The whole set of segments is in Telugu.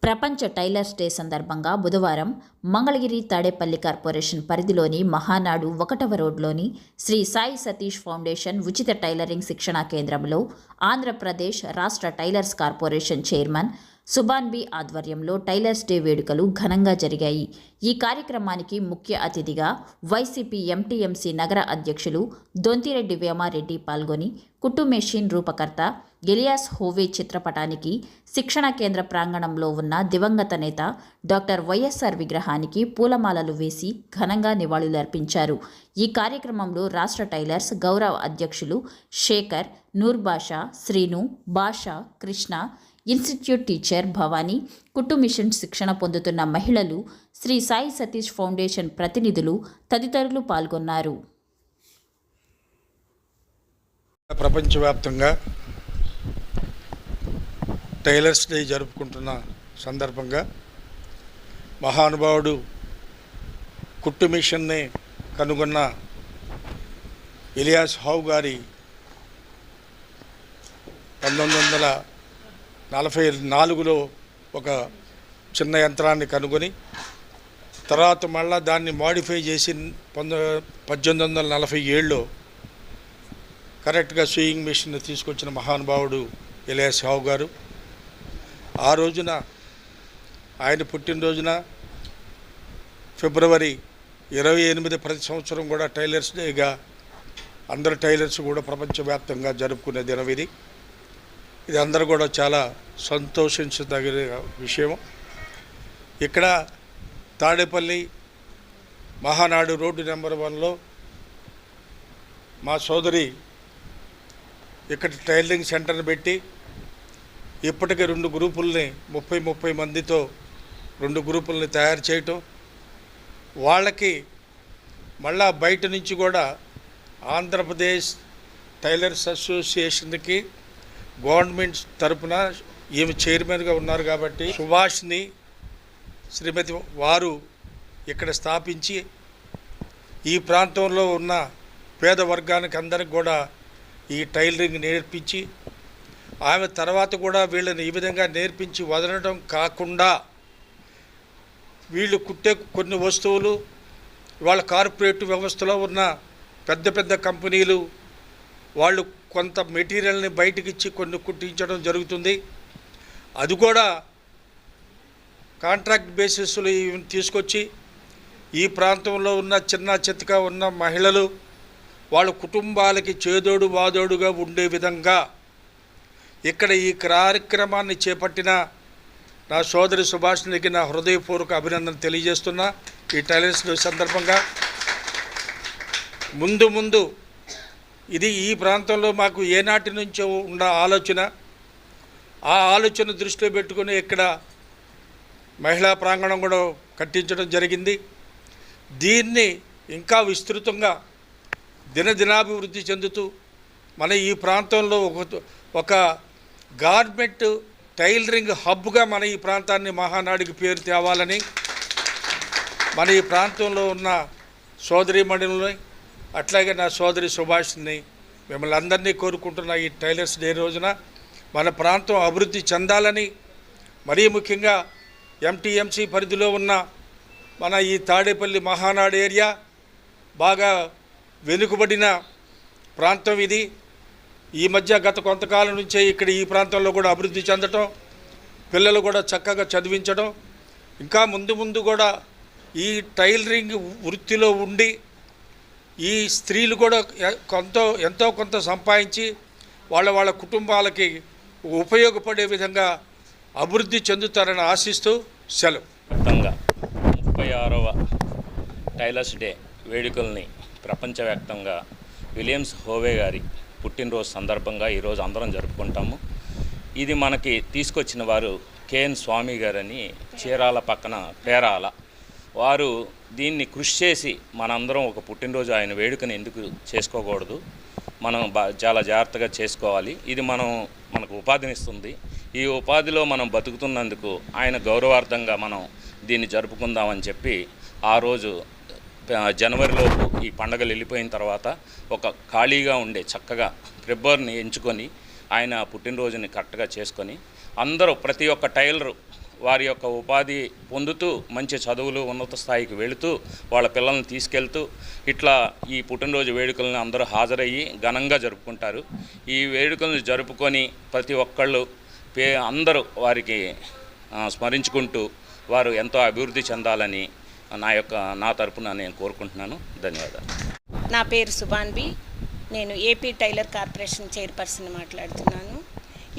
ప్రపంచ టైలర్స్ డే సందర్భంగా బుధవారం మంగళగిరి తాడేపల్లి కార్పొరేషన్ పరిధిలోని మహానాడు 1వ రోడ్లోని శ్రీ సాయి సతీష్ ఫౌండేషన్ ఉచిత టైలరింగ్ శిక్షణా కేంద్రంలో ఆంధ్రప్రదేశ్ రాష్ట్ర టైలర్స్ కార్పొరేషన్ చైర్మన్ సుభాన్ ఆధ్వర్యంలో టైలర్స్ డే వేడుకలు ఘనంగా జరిగాయి. ఈ కార్యక్రమానికి ముఖ్య అతిథిగా వైసీపీ ఎంటీఎంసీ నగర అధ్యక్షులు దొంతిరెడ్డి వేమారెడ్డి పాల్గొని కుట్టు మెషిన్ రూపకర్త ఎలియాస్ హోవే చిత్రపటానికి, శిక్షణా కేంద్ర ప్రాంగణంలో ఉన్న దివంగత నేత డాక్టర్ వైఎస్ఆర్ విగ్రహానికి పూలమాలలు వేసి ఘనంగా నివాళులర్పించారు. ఈ కార్యక్రమంలో రాష్ట్ర టైలర్స్ గౌరవ అధ్యక్షులు శేఖర్, నూర్ బాషా, శ్రీను, బాషా, కృష్ణ, ఇన్స్టిట్యూట్ టీచర్ భవానీ, కుట్టు మిషన్ శిక్షణ పొందుతున్న మహిళలు, శ్రీ సాయి సతీష్ ఫౌండేషన్ ప్రతినిధులు తదితరులు పాల్గొన్నారు. ప్రపంచవ్యాప్తంగా టైలర్స్ డే జరుపుకుంటున్న సందర్భంగా మహానుభావుడు కుట్టు మిషన్ని కనుగొన్న ఎలియాస్ హౌ గారి 1944లో ఒక చిన్న యంత్రాన్ని కనుగొని తర్వాత మళ్ళా దాన్ని మాడిఫై చేసి 1847లో కరెక్ట్గా సూయింగ్ మిషన్ తీసుకొచ్చిన మహానుభావుడు ఎలియాస్ హౌ గారు. ఆ రోజున ఆయన పుట్టినరోజున ఫిబ్రవరి 28 ప్రతి సంవత్సరం కూడా టైలర్స్ డేగా అందరు టైలర్స్ కూడా ప్రపంచవ్యాప్తంగా జరుపుకునే దినం ఇది. ఇది అందరూ కూడా చాలా సంతోషించదగిన విషయం. ఇక్కడ తాడేపల్లి మహానాడు రోడ్డు నెంబర్ 1లో మా సోదరి ఇక్కడ టైలరింగ్ సెంటర్ని పెట్టి ఇప్పటికే 2 గ్రూపుల్ని 30 మందితో 2 గ్రూపుల్ని తయారు చేయటం, వాళ్ళకి మళ్ళా బయట నుంచి కూడా ఆంధ్రప్రదేశ్ టైలర్స్ అసోసియేషన్కి గవర్నమెంట్ తరపున ఈమె చైర్మన్గా ఉన్నారు కాబట్టి సుభాష్ని శ్రీమతి వారు ఇక్కడ స్థాపించి ఈ ప్రాంతంలో ఉన్న పేద వర్గానికి అందరికి కూడా ఈ టైలరింగ్ నేర్పించి, ఆమె తర్వాత కూడా వీళ్ళని ఈ విధంగా నేర్పించి వదలడం కాకుండా వీళ్ళు కుట్టే కొన్ని వస్తువులు వాళ్ళ కార్పొరేట్ వ్యవస్థలో ఉన్న పెద్ద పెద్ద కంపెనీలు వాళ్ళు కొంత మెటీరియల్ని బయటికి ఇచ్చి కొన్ని కుట్టించడం జరుగుతుంది. అది కూడా కాంట్రాక్ట్ బేసిస్లో తీసుకొచ్చి ఈ ప్రాంతంలో ఉన్న చిన్న చితక ఉన్న మహిళలు వాళ్ళ కుటుంబాలకి చేదోడు వాదోడుగా ఉండే విధంగా ఇక్కడ ఈ కార్యక్రమాన్ని చేపట్టిన నా సోదరి సుభాష్నికి నా హృదయపూర్వక అభినందన తెలియజేస్తున్నా. ఈ టైలర్స్ డే సందర్భంగా ముందు ఇది ఈ ప్రాంతంలో మాకు ఏనాటి నుంచో ఉన్న ఆలోచన, ఆ ఆలోచన దృష్టిలో పెట్టుకుని ఇక్కడ మహిళా ప్రాంగణం కూడా కట్టించడం జరిగింది. దీన్ని ఇంకా విస్తృతంగా దినదినాభివృద్ధి చెందుతూ మన ఈ ప్రాంతంలో ఒక గార్మెంట్ టైలరింగ్ హబ్గా మన ఈ ప్రాంతాన్ని మహానాడికి పేరు తేవాలని మన ఈ ప్రాంతంలో ఉన్న సోదరీమణులని అట్లాగే నా సోదరి సుభాష్ని మిమ్మల్ని అందరినీ కోరుకుంటున్న ఈ టైలర్స్ డే రోజున మన ప్రాంతం అభివృద్ధి చెందాలని, మరీ ముఖ్యంగా ఎంటీఎంసీ పరిధిలో ఉన్న మన ఈ తాడేపల్లి మహానాడు ఏరియా బాగా వెనుకబడిన ప్రాంతం ఇది. ఈ మధ్య గత కొంతకాలం నుంచే ఇక్కడ ఈ ప్రాంతంలో కూడా అభివృద్ధి చెందటం, పిల్లలు కూడా చక్కగా చదివించడం, ఇంకా ముందు కూడా ఈ టైలరింగ్ వృత్తిలో ఉండి ఈ స్త్రీలు కూడా ఎంతో కొంత సంపాదించి వాళ్ళ కుటుంబాలకి ఉపయోగపడే విధంగా అభివృద్ధి చెందుతారని ఆశిస్తూ సెలవు. మొత్తంగా 36వ టైలర్స్ డే వేడుకల్ని ప్రపంచవ్యాప్తంగా విలియమ్స్ హోవే గారి పుట్టినరోజు సందర్భంగా ఈరోజు అందరం జరుపుకుంటాము. ఇది మనకి తీసుకొచ్చిన వారు కేఎన్ స్వామి గారని చీరాల పక్కన పేరాల వారు దీన్ని కృషి చేసి మనందరం ఒక పుట్టినరోజు ఆయన వేడుకని ఎందుకు చేసుకోకూడదు, మనం చాలా జాగ్రత్తగా చేసుకోవాలి. ఇది మనకు ఉపాధినిస్తుంది. ఈ ఉపాధిలో మనం బతుకుతున్నందుకు ఆయన గౌరవార్థంగా మనం దీన్ని జరుపుకుందామని చెప్పి ఆ రోజు జనవరిలోపు ఈ పండుగలు వెళ్ళిపోయిన తర్వాత ఒక ఖాళీగా ఉండే చక్కగా ఫిబ్రవరిని ఎంచుకొని ఆయన పుట్టినరోజుని కరెక్ట్గా చేసుకొని అందరూ ప్రతి ఒక్క టైలరు వారి యొక్క ఉపాధి పొందుతూ మంచి చదువులు ఉన్నత స్థాయికి వెళుతూ వాళ్ళ పిల్లల్ని తీసుకెళ్తూ ఇట్లా ఈ పుట్టినరోజు వేడుకలను అందరూ హాజరయ్యి ఘనంగా జరుపుకుంటారు. ఈ వేడుకలను జరుపుకొని ప్రతి ఒక్కళ్ళు అందరూ వారికి స్మరించుకుంటూ వారు ఎంతో అభివృద్ధి చెందాలని నా తరపున నేను కోరుకుంటున్నాను. ధన్యవాదాలు. నా పేరు సుబాన్బి. నేను ఏపీ టైలర్ కార్పొరేషన్ చైర్పర్సన్ మాట్లాడుతున్నాను.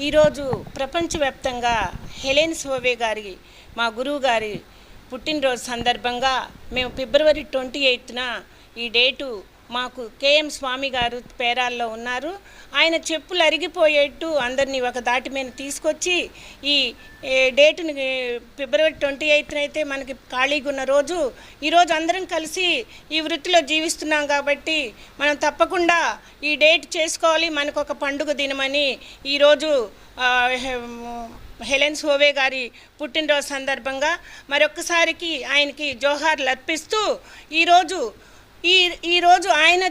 ఈరోజు ప్రపంచవ్యాప్తంగా హెలెన్ హోవే గారి మా గురువు గారి పుట్టినరోజు సందర్భంగా మేము ఫిబ్రవరి 28న ఈ డేటు మాకు కేఎం స్వామి గారు పేరాల్లో ఉన్నారు. ఆయన చెప్పులు అరిగిపోయేట్టు అందరినీ ఒక దాటి మీద తీసుకొచ్చి ఈ డేటుని ఫిబ్రవరి 28న అయితే మనకి ఖాళీగా ఉన్న రోజు, ఈరోజు అందరం కలిసి ఈ వృత్తిలో జీవిస్తున్నాం కాబట్టి మనం తప్పకుండా ఈ డేట్ చేసుకోవాలి, మనకు ఒక పండుగ దినమని ఈరోజు హెలెన్ హోవే గారి పుట్టినరోజు సందర్భంగా మరొక్కసారికి ఆయనకి జోహార్లు అర్పిస్తూ ఈరోజు ఆయన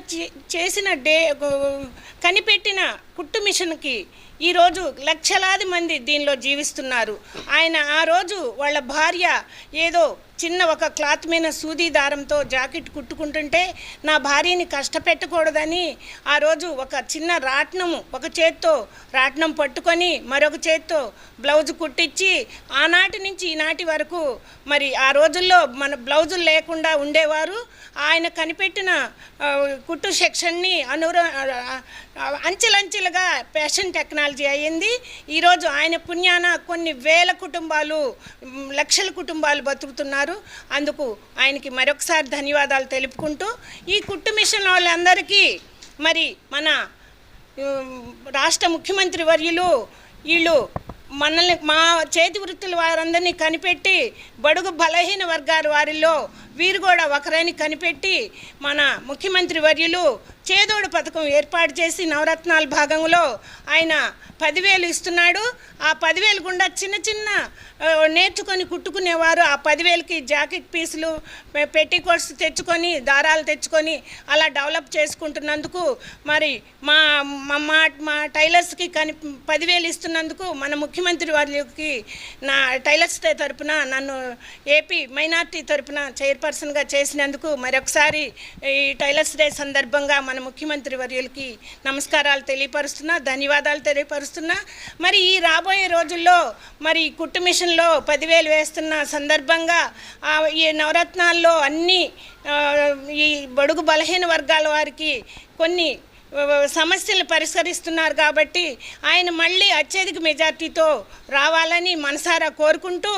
చేసిన కనిపెట్టిన కుట్టు మిషన్కి ఈరోజు లక్షలాది మంది దీనిలో జీవిస్తున్నారు. ఆయన ఆ రోజు వాళ్ళ భార్య ఏదో చిన్న ఒక క్లాత్ మీద సూది దారంతో జాకెట్ కుట్టుకుంటుంటే నా భార్యని కష్టపెట్టకూడదని ఆ రోజు ఒక చిన్న ఒక చేత్తో రాట్నం పట్టుకొని మరొక చేత్తో బ్లౌజ్ కుట్టించి ఆనాటి నుంచి ఈనాటి వరకు మరి ఆ రోజుల్లో మన బ్లౌజులు లేకుండా ఉండేవారు. ఆయన కనిపెట్టిన కుట్టు సెక్షన్ని అంచెలంచెలుగా ఫ్యాషన్ టెక్నాలజీ అయ్యింది. ఈరోజు ఆయన పుణ్యాన కొన్ని వేల కుటుంబాలు, లక్షల కుటుంబాలు బతుకుతున్నారు. అందుకు ఆయనకి మరొకసారి ధన్యవాదాలు తెలుపుకుంటూ ఈ కుట్టు మిషన్ వాళ్ళందరికీ మరి మన రాష్ట్ర ముఖ్యమంత్రి వర్యులు వీళ్ళు మనల్ని మా చేతి వృత్తుల వారందరినీ కనిపెట్టి బడుగు బలహీన వర్గాల వారిలో వీరు కూడా ఒకరిని కనిపెట్టి మన ముఖ్యమంత్రి వర్యులు చేదోడు పథకం ఏర్పాటు చేసి నవరత్నాల భాగంలో ఆయన 10,000 ఇస్తున్నాడు. ఆ 10,000 గుండా చిన్న చిన్న నేర్చుకొని కుట్టుకునేవారు ఆ 10,000కి జాకెట్ పీసులు, పెట్టికోట్స్ తెచ్చుకొని, దారాలు తెచ్చుకొని అలా డెవలప్ చేసుకుంటున్నందుకు మరి మా మా టైలర్స్కి 10,000 ఇస్తున్నందుకు మన ముఖ్యమంత్రి వారికి నా టైలర్స్ తరపున నన్ను ఏపీ మైనార్టీ తరపున చైర్పర్సన్గా చేసినందుకు మరొకసారి ఈ టైలర్స్ డే సందర్భంగా మన ముఖ్యమంత్రి వర్యులకి నమస్కారాలు తెలియపరుస్తున్నా, ధన్యవాదాలు తెలియపరుస్తున్నా. మరి ఈ రాబోయే రోజుల్లో మరి కుట్టు మిషన్లో 10,000 వేస్తున్న సందర్భంగా ఈ నవరత్నాల్లో అన్ని ఈ బడుగు బలహీన వర్గాల వారికి కొన్ని సమస్యలు పరిష్కరిస్తున్నారు కాబట్టి ఆయన మళ్ళీ అత్యధిక మెజార్టీతో రావాలని మనసారా కోరుకుంటూ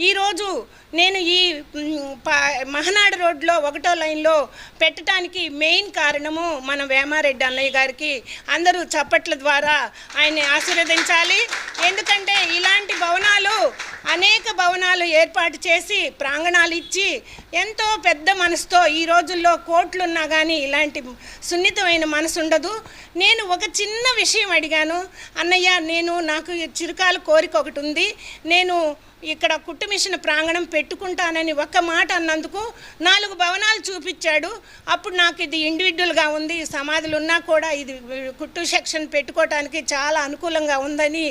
ఈరోజు నేను ఈ మహనాడు రోడ్లో 1వ లైన్లో పెట్టడానికి మెయిన్ కారణము మన వేమారెడ్డి అన్నయ్య గారికి అందరూ చప్పట్ల ద్వారా ఆయన్ని ఆశీర్వదించాలి. ఎందుకంటే ఇలాంటి అనేక భవనాలు ఏర్పాటు చేసి ప్రాంగణాలు ఇచ్చి ఎంతో పెద్ద మనసుతో ఈ రోజుల్లో కోట్లున్నా కానీ ఇలాంటి సున్నితమైన మనసు ఉండదు. నేను ఒక చిన్న విషయం అడిగాను, అన్నయ్య నాకు చిరకాల కోరిక ఒకటి ఉంది, నేను ఇక్కడ కుట్టు మిషన్ ప్రాంగణం పెట్టుకుంటానని ఒక్క మాట అన్నందుకు 4 భవనాలు చూపించాడు. అప్పుడు నాకు ఇది ఇండివిజువల్గా ఉంది, సమాధులు ఉన్నా కూడా ఇది కుట్టు సెక్షన్ పెట్టుకోవటానికి చాలా అనుకూలంగా ఉందని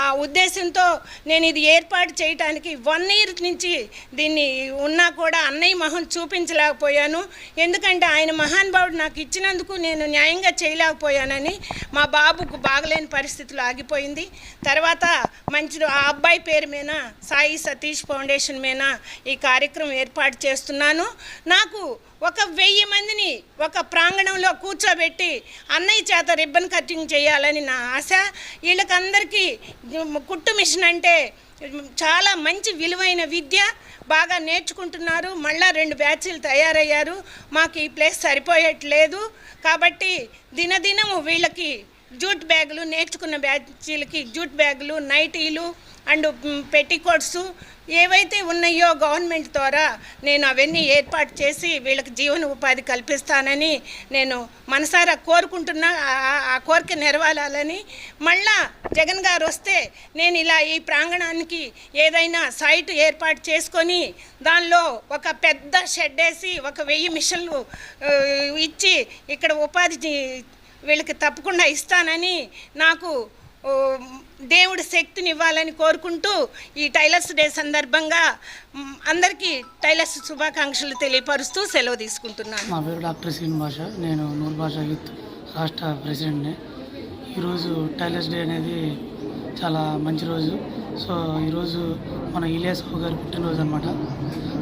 ఆ ఉద్దేశంతో నేను ఇది ఏర్పాటు చేయడానికి 1 year నుంచి దీన్ని ఉన్నా కూడా అన్నయ్య మొహం చూపించలేకపోయాను. ఎందుకంటే ఆయన మహానుభావుడు నాకు ఇచ్చినందుకు నేను న్యాయంగా చేయలేకపోయానని మా బాబుకు బాగలేని పరిస్థితులు ఆగిపోయింది. తర్వాత ఆ అబ్బాయి పేరు మీద సాయి సతీష్ ఫౌండేషన్ మీద ఈ కార్యక్రమం ఏర్పాటు చేస్తున్నాను. నాకు 1,000 మందిని ఒక ప్రాంగణంలో కూర్చోబెట్టి అన్నయ్య చేత రిబ్బన్ కటింగ్ చేయాలని నా ఆశ. వీళ్ళకందరికీ కుట్టు మిషన్ అంటే చాలా మంచి విలువైన విద్య, బాగా నేర్చుకుంటున్నారు. మళ్ళా 2 బ్యాచ్లు తయారయ్యారు. మాకు ఈ ప్లేస్ సరిపోయట్లేదు కాబట్టి దినదినము వీళ్ళకి జూట్ బ్యాగులు, నేర్చుకున్న బ్యాచ్లకి జూట్ బ్యాగులు, నైటీలు అండ్ పెట్టికోట్స్ ఏవైతే ఉన్నాయో గవర్నమెంట్ ద్వారా నేను అవన్నీ ఏర్పాటు చేసి వీళ్ళకి జీవన ఉపాధి కల్పిస్తానని నేను మనసారా కోరుకుంటున్నా. ఆ కోరిక నెరవేరాలని మళ్ళా జగన్ గారు వస్తే నేను ఇలా ఈ ప్రాంగణానికి ఏదైనా సైట్ ఏర్పాటు చేసుకొని దానిలో ఒక పెద్ద షెడ్ వేసి 1,000 మిషన్లు ఇచ్చి ఇక్కడ ఉపాధి వీళ్ళకి తప్పకుండా ఇస్తానని నాకు ఓ, దేవుడు శక్తిని ఇవ్వాలని కోరుకుంటూ ఈ టైలర్స్ డే సందర్భంగా అందరికీ టైలర్స్ శుభాకాంక్షలు తెలియపరుస్తూ సెలవు తీసుకుంటున్నాను. నా పేరు డాక్టర్ శ్రీన్ భాష. నేను నూరు భాష యూత్ రాష్ట్ర ప్రెసిడెంట్ని. ఈరోజు టైలర్స్ డే అనేది చాలా మంచి రోజు. సో ఈరోజు మన ఇలియాస్ గారి పుట్టినరోజు అనమాట.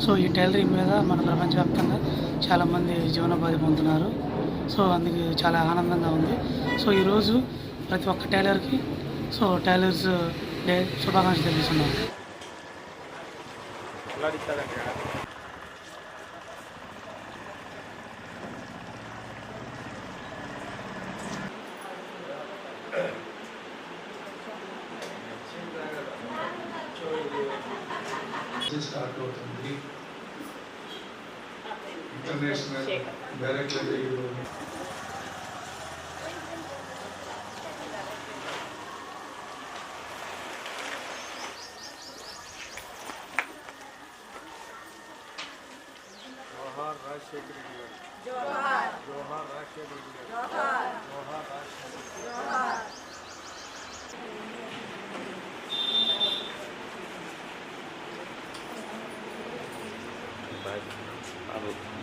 సో ఈ టైలరింగ్ మీద మన ప్రపంచవ్యాప్తంగా చాలామంది జీవనోపాధి పొందుతున్నారు. సో అందుకు చాలా ఆనందంగా ఉంది. సో ఈరోజు ప్రతి ఒక్క టైలర్కి సో టైలర్స్ డే శుభాకాంక్షలు తెలుస్తున్నాను. స్టార్ట్ అవుతుంది. ఇంటర్నేషనల్ డైరెక్టర్ జోహార్ రాజశేఖర్ రెడ్డి గారు. జోహార్ జోహార్ రాజశేఖర్ రెడ్డి గారు. జోహార్ జోహార్ రాజశేఖర్ రెడ్డి గారు. జోహార్.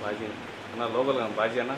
బాజీ అన్న లోకల్ బాజీ అన్న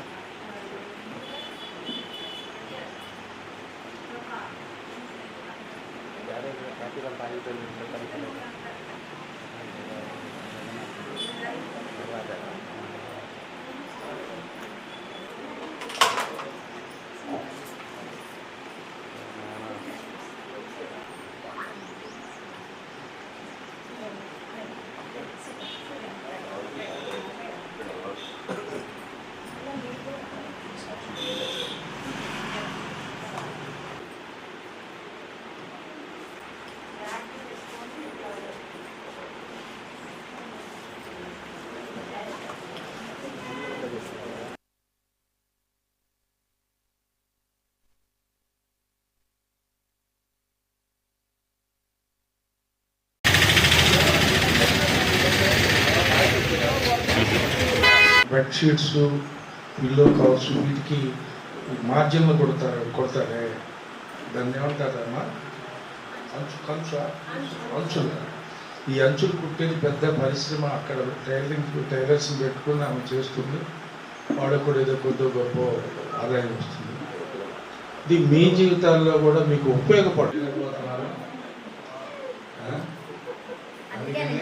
బెడ్షీట్స్, పిల్లో కవర్స్ వీటికి మార్జిన్లు కొడతారే దాన్ని ఏమంటారమ్మా? అంచులు. ఈ అంచులు కుట్టేది పెద్ద పరిశ్రమ. అక్కడ టైలర్స్ పెట్టుకుని ఆమె చేస్తుంది. వాళ్ళకు కూడా ఏదో కొద్ది గొప్ప ఆదాయం వస్తుంది. ఇది మీ జీవితాల్లో కూడా మీకు ఉపయోగపడలేకపోతున్నారు. అందుకని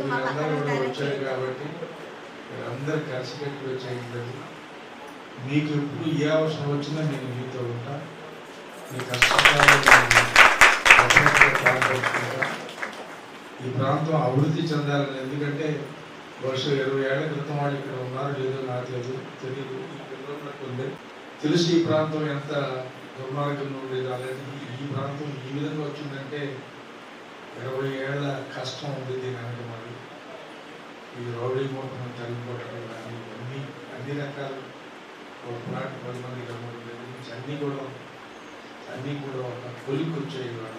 మీరందరూ వచ్చారు కాబట్టి మీరందరూ కలిసిపెట్టి వచ్చేయండి. మీకు ఎప్పుడు ఏ అవసరం వచ్చినా నేను మీతో ఉంటా. మీ కష్టకాలంగా ఈ ప్రాంతం అభివృద్ధి చెందాలని. ఎందుకంటే బహుశా 20 ఏళ్ల క్రితం వాళ్ళు ఇక్కడ ఉన్నారు లేదో నాకు తెలియదు. ఉంది తెలిసి ఈ ప్రాంతం ఎంత దుర్మార్గంగా ఉండేది. అలాంటి ఈ ప్రాంతం ఈ విధంగా వచ్చిందంటే 20 ఏళ్ల కష్టం ఉంది దీని వెనక. మరి ఈ రౌడీ మూటను తల్లిపోవటం కానీ అన్ని రకాల ప్లాట్ 10 మంది గమనించి అన్నీ కూడా ఒక కొలికి వచ్చాయి ఇవాళ.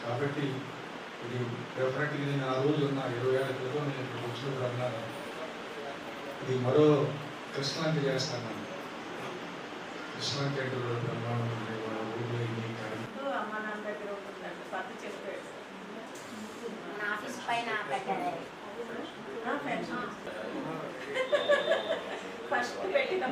కాబట్టి ఇది డెఫినెట్గా నేను ఆ రోజు ఉన్న 20 ఏళ్ల క్రితం నేను ఇక్కడ వచ్చినప్పుడు అన్నాను, ఇది మరో కృష్ణాంటి చేస్తాను. కృష్ణాంటి అంటే బ్రహ్మాండం ఉండే ఊళ్ళో ఇన్ని కానీ ఆఫీస్ పైన పెట్టారు. ఫస్ట్ పెట్టిన